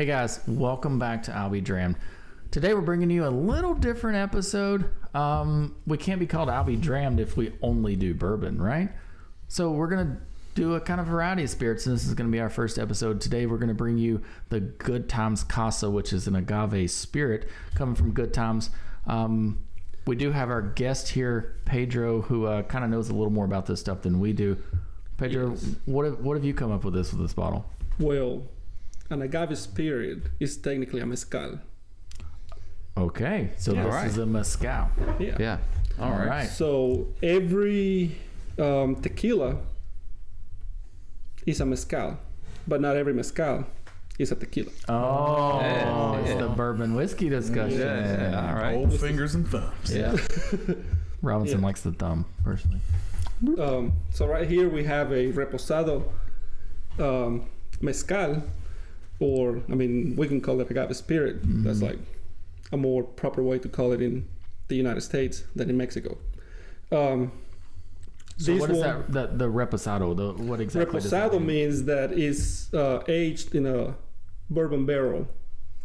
Hey guys, welcome back to I'll Be Drammed. Today we're bringing you a little different episode. We can't be called I'll Be Drammed if we only do bourbon, right? So we're going to do a kind of variety of spirits, and this is going to be our first episode. Today we're going to bring you the Good Times Casa, which is an agave spirit coming from Good Times. We do have our guest here, Pedro, who kind of knows a little more about this stuff than we do. Pedro, yes. What have you come up with this bottle? Well, an agave spirit is technically a mezcal. Okay, so this is a mezcal. Yeah. All right. So every tequila is a mezcal, but not every mezcal is a tequila. Oh, it's the bourbon whiskey discussion. Yeah. All right. Old fingers and thumbs. Yeah. Robinson likes the thumb, personally. So right here we have a reposado mezcal, or we can call it agave spirit. Mm-hmm. That's like a more proper way to call it in the United States than in Mexico. So what is that? The reposado? What exactly? Reposado means that it's aged in a bourbon barrel,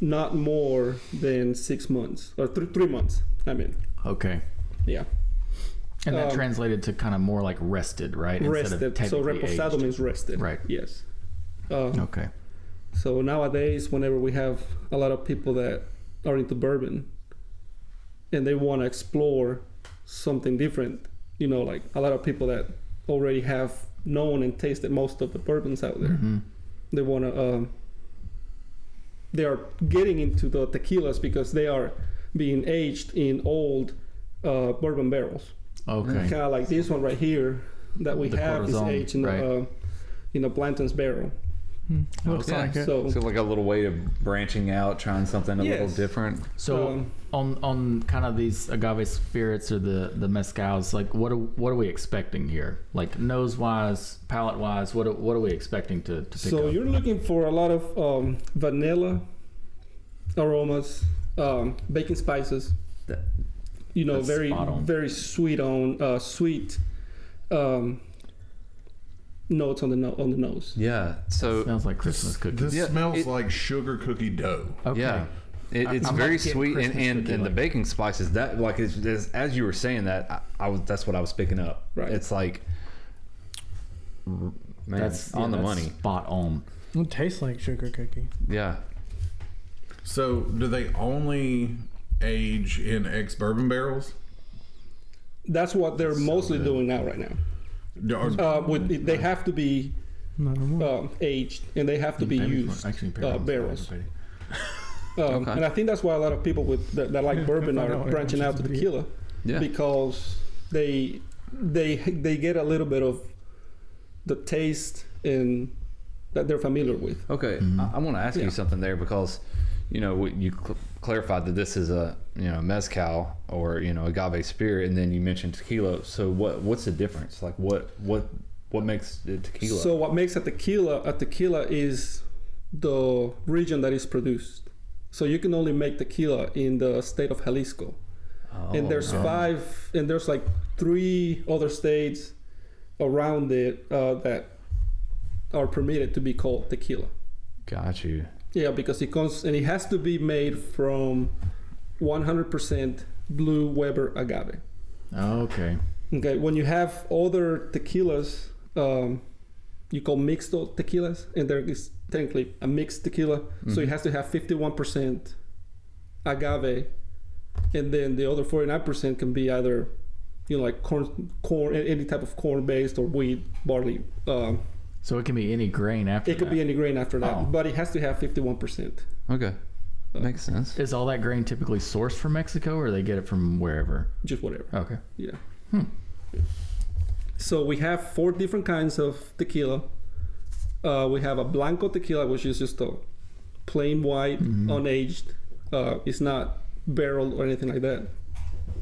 not more than 6 months or 3 months. Okay. Yeah. And that translated to kind of more like rested, right? Rested. So reposado aged. means rested. Right. Yes. Okay. So nowadays, whenever we have a lot of people that are into bourbon and they want to explore something different, like a lot of people that already have known and tasted most of the bourbons out there, they want to, they are getting into the tequilas because they are being aged in old bourbon barrels. Okay. Kind of like this one right here that we have is aged in a Blanton's barrel. Looks like it. So like a little way of branching out, trying something a little different. So on kind of these agave spirits or the mezcals, like what are we expecting here? Like nose wise, palate wise, what are we expecting to pick up? So you're looking for a lot of vanilla aromas, baking spices. Very sweet notes on the nose. Yeah. So smells like Christmas cookies. This smells like sugar cookie dough. Okay. Yeah. It's very sweet, and the baking spices that as you were saying that that's what I was picking up. Right. It's like, man, that's on the money. Spot on. It tastes like sugar cookie. Yeah. So do they only age in ex-bourbon barrels? That's what they're mostly doing now right now. They have to be aged, and they have to be used barrels. And I think that's why a lot of people that like bourbon are branching out to tequila, because they get a little bit of the taste and that they're familiar with. Okay, I want to ask you something there, because you clarified that this is a mezcal or agave spirit, and then you mentioned tequila. So what's the difference? Like what makes it tequila? So what makes a tequila is the region that is produced. So you can only make tequila in the state of Jalisco, and there's 5, and there's like 3 other states around it that are permitted to be called tequila. Got you. Yeah, because it has to be made from 100% Blue Weber agave. Okay. Okay. When you have other tequilas, you call mixed tequilas, and there is technically a mixed tequila, so it has to have 51% agave, and then the other 49% can be either, like corn, any type of corn-based or wheat, barley. So it can be any grain after that? It could be any grain after that, but it has to have 51%. Okay. Makes sense. Is all that grain typically sourced from Mexico, or they get it from wherever? Just whatever. Okay. Yeah. So we have 4 different kinds of tequila. We have a blanco tequila, which is just a plain white, unaged. It's not barreled or anything like that.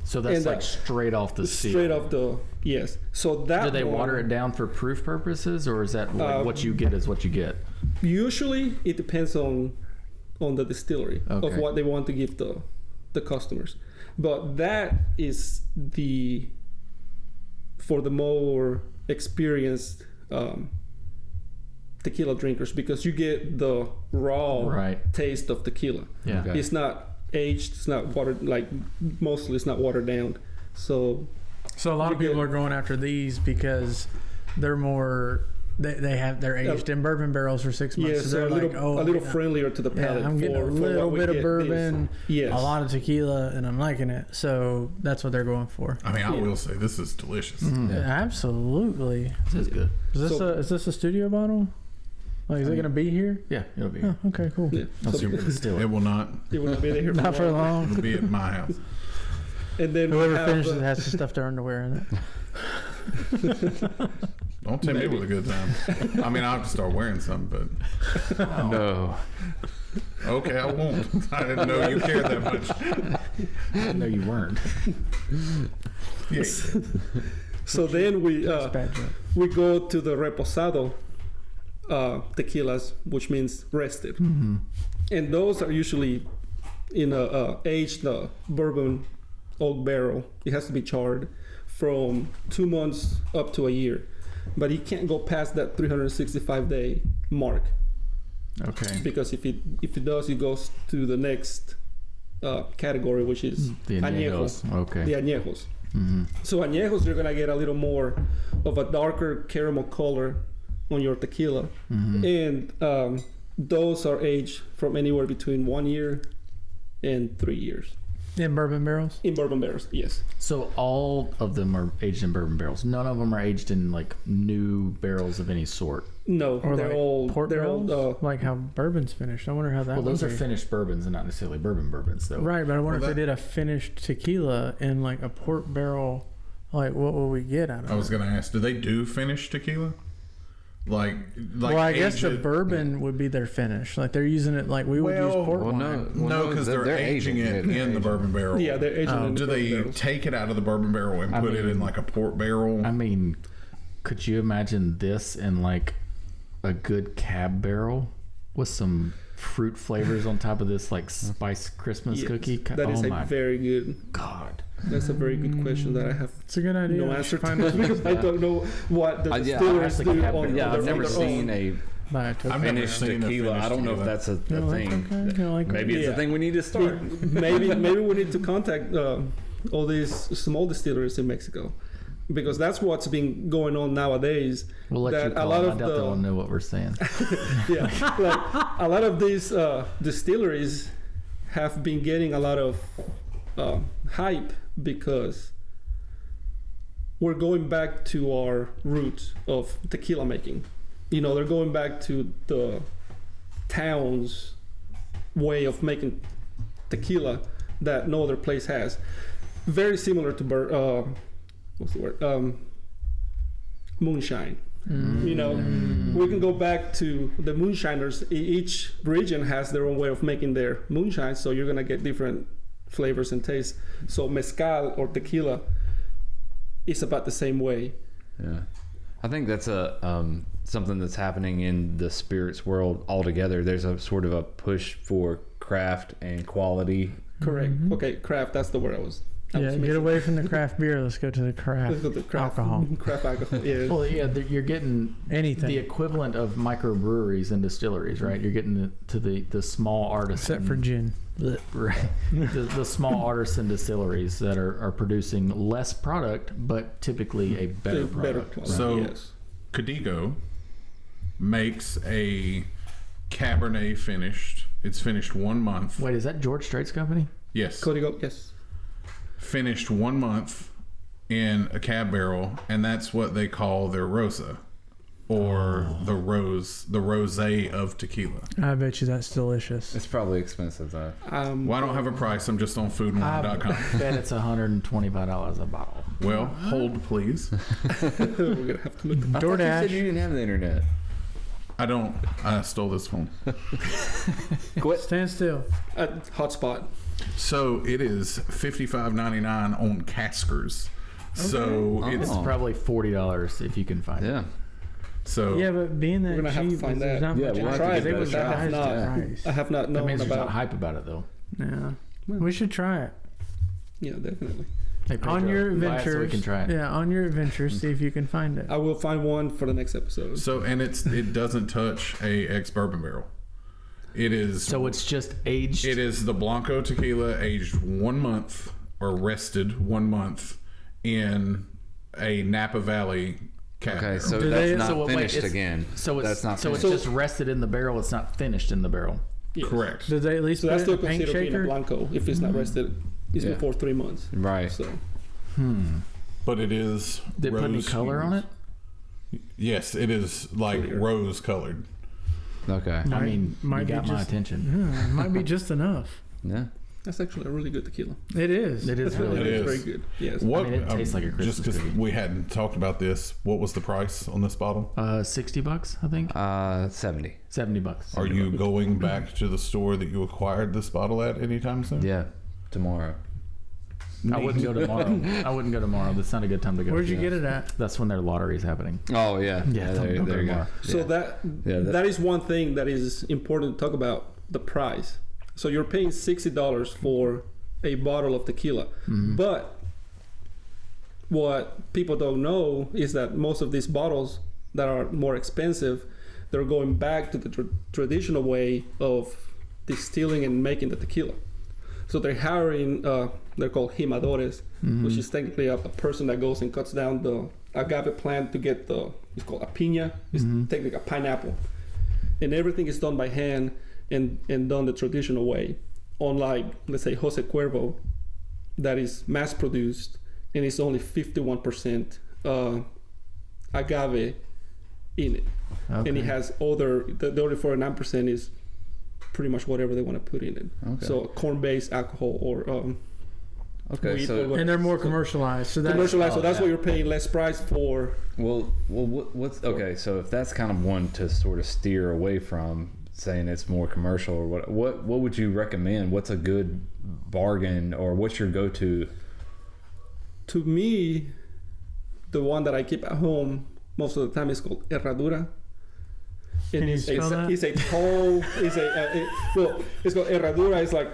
So that's like straight off the seal. Straight off the, yes. So that do they water it down for proof purposes, or is that like what you get is what you get? Usually it depends on the distillery of what they want to give the customers. But that is for the more experienced tequila drinkers because you get the raw Right. taste of tequila. Yeah. Okay. It's not aged. It's not watered. Like mostly, it's not watered down. So So a lot of You people get- are going after these because they're more. They're aged in bourbon barrels for 6 months. yeah, so so they're a little, like, oh, a little yeah. friendlier to the Yeah, palate. I'm getting a for little what we bit of get bourbon, Yes. a lot of tequila, and I'm liking it. So that's what they're going for. I mean, I will say this is delicious. Mhm. Yeah, absolutely. This is good. Is this a studio bottle? Like, is it gonna be here? Yeah, it'll be. Oh, okay, cool. Yeah. I'll So see if we can steal It it. will not. it will be there Not for long. It'll be at my house. And then we Whoever have, finishes it has to stuff their underwear in it. Don't tempt me Maybe. with a good time. I mean, I'll have to start wearing some, but No. okay, I won't. I didn't know you cared that much. No, you weren't. Yeah. So then That's bad joke. we go to the reposado tequilas, which means rested, Mm-hmm. and those are usually in a aged bourbon oak barrel. It has to be charred from 2 months up to a year, but you can't go past that 365-day mark Okay. because if it does, it goes to the next category, which is The añejo, añejos. Okay. the añejos. Mm-hmm. So añejos, you're gonna get a little more of a darker caramel color on your tequila, Mm-hmm. and those are aged from anywhere between 1 year and 3 years In bourbon barrels? in bourbon barrels. Yes. So all of them are aged in bourbon barrels. None of them are aged in like new barrels of any sort. No, Or they're like all port they're barrels? all Like how bourbon's finished. I wonder how that Well, those would are be. finished bourbons and not necessarily bourbons, though. Right, but I wonder Well, if they did a finished tequila in like a port barrel. Like, what will we get out of it? I was going to ask, do they do finished tequila? Like well, I guess age the it- bourbon would be their finish. Like they're using it like we would use Well, port Well, wine. No, because they're aging it in the bourbon barrel. yeah, they're aged in Do bourbon they barrels. take it out of the bourbon barrel and I put it in mean- like a port barrel? I mean, could you imagine this in like a good cab barrel with some fruit flavors on top of this like spice Christmas Yes, cookie? That is oh a my very good. God. That's a very good question that I have It's a good idea. no We answer should to find out. because I don't know what the Yeah, distillers I do think on Yeah, on I've their never own. seen a Buy a token. I've never finished seen a tequila. I finished don't know if tequila. that's a You don't like thing. that? You don't like Maybe that? it's a Yeah. thing we need to start. maybe we need to contact all these small distilleries in Mexico because that's what's been going on nowadays. We'll let you That a call lot them. I of doubt the- they'll know what we're saying. Yeah, like a lot of these distilleries have been getting a lot of hype because we're going back to our roots of tequila making. You know, they're going back to the town's way of making tequila that no other place has. Very similar to what's the word? Moonshine. You know, we can go back to the moonshiners. Each region has their own way of making their moonshine, so you're gonna get different flavors and tastes. So mezcal or tequila is about the same way. Yeah, I think that's a something that's happening in the spirits world altogether. There's a sort of a push for craft and quality. Correct. Mhm. Okay, craft. That's the word I was Yeah, get missing. away from the craft beer. Let's go to the Let's craft go to craft alcohol. Craft alcohol. Yeah. Well, yeah, you're getting Anything. the equivalent of microbreweries and distilleries, right? You're getting to the small artisan, Except for gin. right? the small artisan distilleries that are producing less product, but typically a better product. quality. So- yes. Cadigo makes a Cabernet finished. It's finished 1 month. Wait, is that George Strait's company? Yes. Código. Yes. Finished 1 month in a cab barrel, and that's what they call their Rosa, or the rosé of tequila. I bet you that's delicious. It's probably expensive though. Well, I don't have a price. I'm just on foodandwine.com. Bet it's $125 a bottle. Well, hold please. We're gonna have to look. I thought you DoorDash. said you didn't have the internet. I don't. I stole this phone. Quit. Stand still. Hotspot. So it is $55.99 on Caskers. So Oh. it's It's probably $40 if you can find it. Yeah. so Yeah, but being that We're gonna have to cheap, find there's that. not Yeah, much we'll out have there. to They get would that. I have advertise not. the Yeah. price. I have not That known means there's not about. hype about it, though. Yeah. We should try it. Yeah, definitely. Hey, Pedro, On your buy it adventures, so we can try it. yeah, on your adventures, see if you can find it. I will find one for the next episode. So, and it doesn't touch a ex-bourbon barrel. It is. So it's just aged. It is the Blanco tequila aged 1 month or rested 1 month in a Napa Valley cab Okay, barrel. so Do that's they- not so wait, finished it's- again. So it's that's not so finished. it's just rested in the barrel. It's not finished in the barrel. Yes. Correct. Did they at least So put that's it in still a paint considered being a shaker? Blanco if it's not rested. It's Yeah. before 3 months. Right. So But it is. Did it put any rose color on it? hues. Yes, it is like Clear. rose colored. Okay. I mean, you might be got my just- attention. Yeah, it might be just enough. Yeah. that's actually a really good tequila. It is. It is really It good. is. Very good. Yes. What? I mean, it tastes like a just Christmas because tree. we hadn't talked about this, what was the price on this bottle? $60, I think. 70. $70. Are you going back to the store that you acquired this bottle at anytime soon? Yeah. Tomorrow. I wouldn't go tomorrow. I wouldn't go tomorrow. That's not a good time to go. Where'd you get it at? That's when their lottery's happening. Oh yeah. Yeah, there, don't go there you go. tomorrow. So Yeah, that is one thing that is important to talk about, the price. So you're paying $60 for a bottle of tequila. But what people don't know is that most of these bottles that are more expensive, they're going back to the traditional way of distilling and making the tequila. So they're hiring, they're called jimadores, which is technically a person that goes and cuts down the agave plant to get it's called a piña, it's technically a pineapple. And everything is done by hand and done the traditional way. Unlike, let's say, Jose Cuervo, that is mass produced and it's only 51% agave in it. Okay. And it has the other 49% is pretty much whatever they want to put in it. Okay. So corn-based alcohol or Okay. wheat or So whatever. And they're more commercialized. So that's commercialized. So that's yeah. why you're paying less price for. what's okay? So if that's kind of one to sort of steer away from, saying it's more commercial, or what would you recommend? What's a good bargain, or what's your go-to? To me, the one that I keep at home most of the time is called Herradura. Can you spell that? It's a tall. It's called Herradura. It's like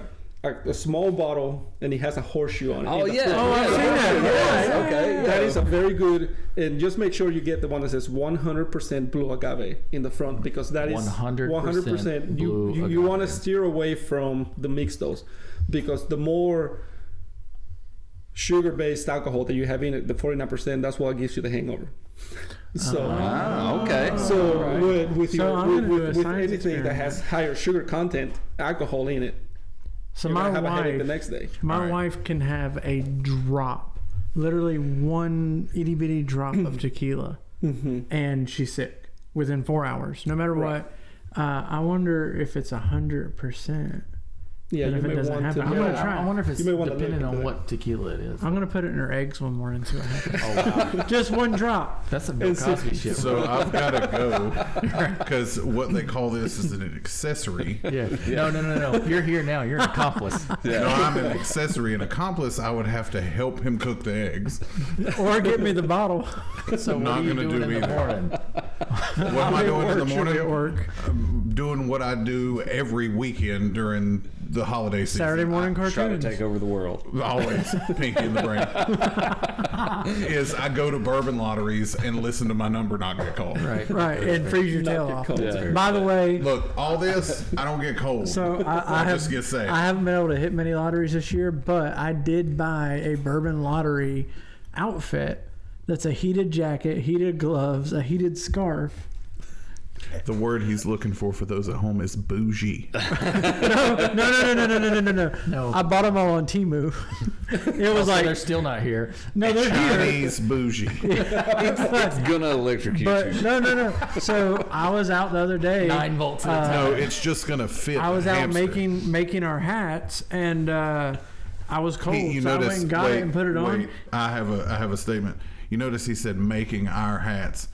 a small bottle, and it has a horseshoe on it. Oh in the yeah. front. Oh, I've seen that. Yeah, Okay. That is a very good, and just make sure you get the one that says 100% blue agave in the front, because that is 100% blue You want to agave. steer away from the mixtos, because the more sugar-based alcohol that you have in it, the 49%, that's what gives you the hangover. So, Okay. so Alright. with So I'm gonna do a with science anything that has higher sugar content, alcohol in it, So you're my gonna have a headache the wife, next day. my Alright. wife can have a drop, literally one itty bitty drop of tequila, and she's sick within 4 hours, no matter Right. what. I wonder if it's 100%. Yeah, And you if it may doesn't want happen, to. I'm yeah. gonna try. I wonder if it's You may wanna depending look on into what tequila it is. I'm gonna put it in her eggs one morning and see what happens. Oh wow, Just one drop. that's some Bill And so- Cosby shit. So I've got to go because what they call this is an accessory. Yeah. No. You're here now. You're an accomplice. No, I'm an accessory. An accomplice, I would have to help him cook the eggs. Or get me the bottle. So Not what are you gonna doing do in the either. morning? What am I doing in the morning? At work. Doing what I do every weekend during the holiday season. Saturday morning Try to cartoons. take over the world. Always pinky in the brain. Is I go to bourbon lotteries and listen to my number not get called. Right. Right, and freeze your Not tail get off. cold. Yeah. By the way, Look, all this, I don't get cold. so I just get sad. haven't been able to hit many lotteries this year, but I did buy a bourbon lottery outfit that's a heated jacket, heated gloves, a heated scarf. The word he's looking for those at home is bougie. No. No. I bought them all on Temu. It was So like, they're still not here. no, they're here. Chinese bougie. It's gonna electrocute But you. no. So I was out the other day. 9 volts at a time. No, it's just gonna fit. I was a out hamster. making our hats, and I was cold, You so I notice, went and got it and put it on. wait, I have a statement. You notice he said making our hats.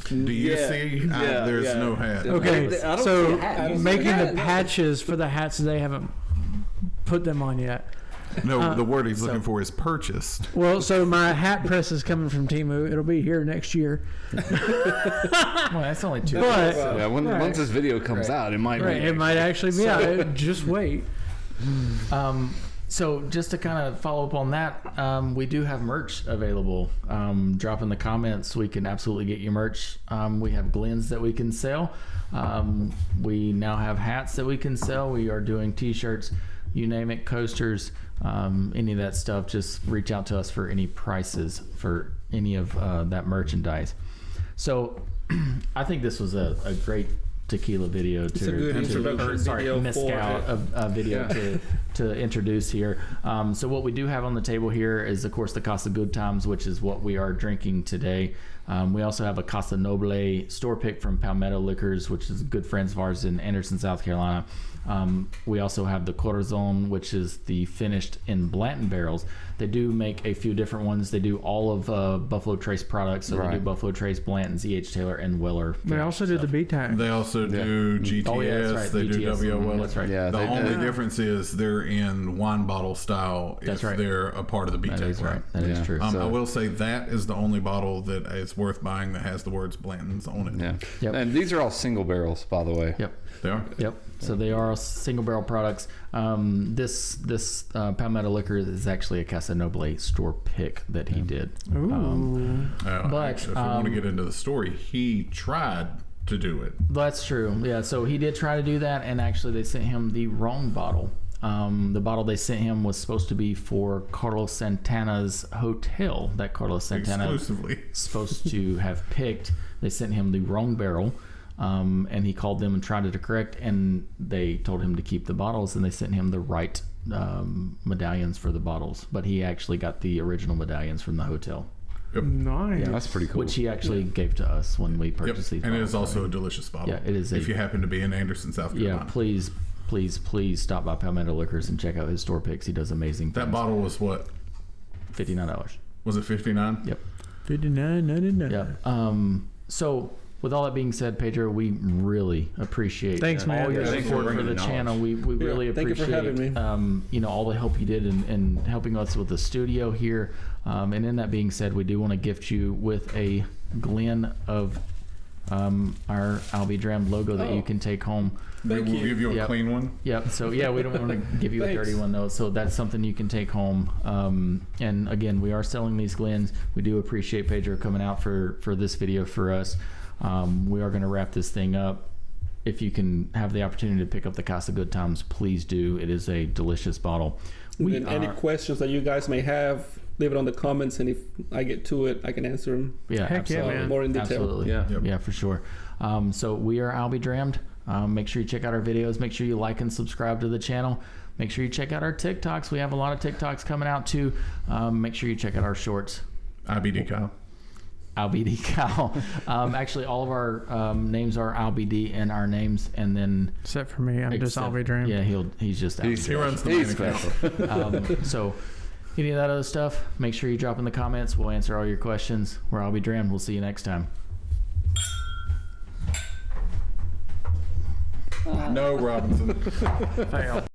Do you Yeah. see? Yeah, There's yeah. no hat. Okay, I don't see so a hat. I don't see making a the hat. patches for the hats, they haven't put them on yet. No, the word he's looking for is purchased. Well, so my hat press is coming from Temu. It'll be here next year. Well, that's only 2 But Yeah, Right. once this video comes Right. out, it might right, be. it might actually be out. Just wait. So just to kind of follow up on that, we do have merch available. Drop in the comments. We can absolutely get you merch. We have Glens that we can sell. We now have hats that we can sell. We are doing t-shirts, you name it, coasters, any of that stuff. Just reach out to us for any prices for any of that merchandise. So I think this was a great tequila video It's a good introduction video mezcal video to introduce here. So what we do have on the table here is, of course, the Casa Good Times, which is what we are drinking today. We also have a Casa Noble store pick from Palmetto Liquors, which is good friends of ours in Anderson, South Carolina. We also have the Corazon, which is the finished in Blanton barrels. They do make a few different ones. They do all of Buffalo Trace products. So they do Buffalo Trace, Blanton's, E.H. Taylor, and Weller. They also do the B-Tag. They also do GTS. Oh, yeah, that's right. They GTS. do W.O. Weller. That's right. Yeah, The only difference is they're in wine bottle style if they're a part of the B-Tech That is line. right. That is true. I will say that is the only bottle that is worth buying that has the words Blanton's on it. Yeah. Yep. And these are all single barrels, by the way. Yep. They are? Yep. So they are single barrel products. This Palmetto Liquor is actually a Casa Noble store pick that he did. Ooh. But, Actually, if we want to get into the story, he tried to do it. That's true. Yeah. So he did try to do that, and actually they sent him the wrong bottle. The bottle they sent him was supposed to be for Carlos Santana's hotel that Carlos Santana Exclusively. supposed to have picked. They sent him the wrong barrel. And he called them and tried to correct, and they told him to keep the bottles, and they sent him the right medallions for the bottles. But he actually got the original medallions from the hotel, Nice. That's pretty cool. which he actually gave to us when we purchased these And it bottles. is also a delicious bottle. Yeah, it is. If you happen to be in Anderson, South Carolina. Yeah, please stop by Palmetto Liquors and check out his store picks. He does amazing things. That bottle was what? $59. Was it $59? Yep. $59.99. Yep. So with all that being said, Pedro, we really appreciate Thanks, man. all your Thanks support for for the bringing channel. We really thank you appreciate for having me. all the help you did in helping us with the studio here. And in that being said, we do want to gift you with a Glen of our I'll Be Drammed logo that you can take home. We'll give you a Yep. clean one. Yep. So yeah, we don't want to give you a dirty one though. So that's something you can take home. And again, we are selling these Glens. We do appreciate Pedro coming out for this video for us. We are going to wrap this thing up. If you can have the opportunity to pick up the Casa Good Times, please do. It is a delicious bottle. Any questions that you guys may have, leave it on the comments, and if I get to it, I can answer them. Yeah, Heck yeah, man. More in detail. Absolutely. Yeah. Yep. Yeah, for sure. So we are I'll Be Drammed. Make sure you check out our videos. Make sure you like and subscribe to the channel. Make sure you check out our TikToks. We have a lot of TikToks coming out too. Make sure you check out our shorts. IBD Kyle. LBD Cal. Actually, all of our names are LBD in our names, and then Except for me, I'm just I'll Be Drammed. Yeah, he's just He runs the He's main account. special. So any of that other stuff, make sure you drop in the comments. We'll answer all your questions. We're I'll Be Drammed. We'll see you next time. No, Robinson. Fail.